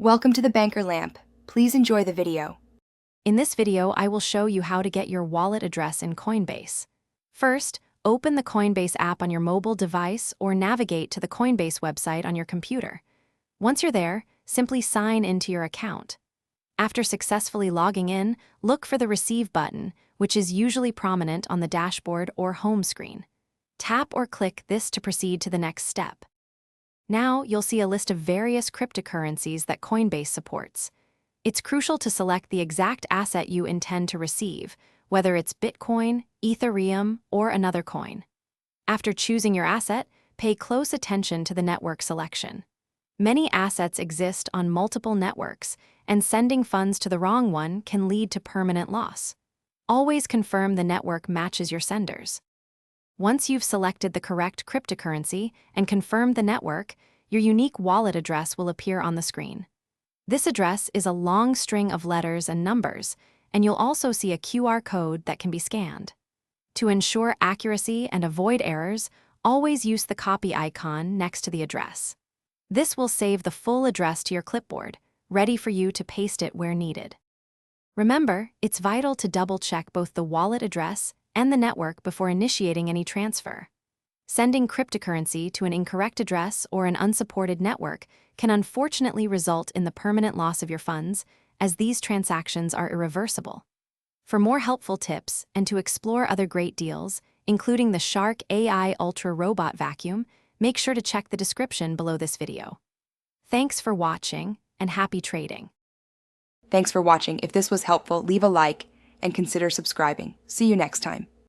Welcome to the Banker Lamp. Please enjoy the video. In this video, I will show you how to get your wallet address in Coinbase. First, open the Coinbase app on your mobile device or navigate to the Coinbase website on your computer. Once you're there, simply sign into your account. After successfully logging in, look for the Receive button, which is usually prominent on the dashboard or home screen. Tap or click this to proceed to the next step. Now, you'll see a list of various cryptocurrencies that Coinbase supports. It's crucial to select the exact asset you intend to receive, whether it's Bitcoin, Ethereum, or another coin. After choosing your asset, pay close attention to the network selection. Many assets exist on multiple networks, and sending funds to the wrong one can lead to permanent loss. Always confirm the network matches your senders. Once you've selected the correct cryptocurrency and confirmed the network, your unique wallet address will appear on the screen. This address is a long string of letters and numbers, and you'll also see a QR code that can be scanned. To ensure accuracy and avoid errors, always use the copy icon next to the address. This will save the full address to your clipboard, ready for you to paste it where needed. Remember, it's vital to double-check both the wallet address and the network before initiating any transfer. Sending cryptocurrency to an incorrect address or an unsupported network can unfortunately result in the permanent loss of your funds, as these transactions are irreversible. For more helpful tips and to explore other great deals, including the Shark AI Ultra Robot Vacuum, make sure to check the description below this video. Thanks for watching, and happy trading. Thanks for watching. If this was helpful, leave a like and consider subscribing. See you next time.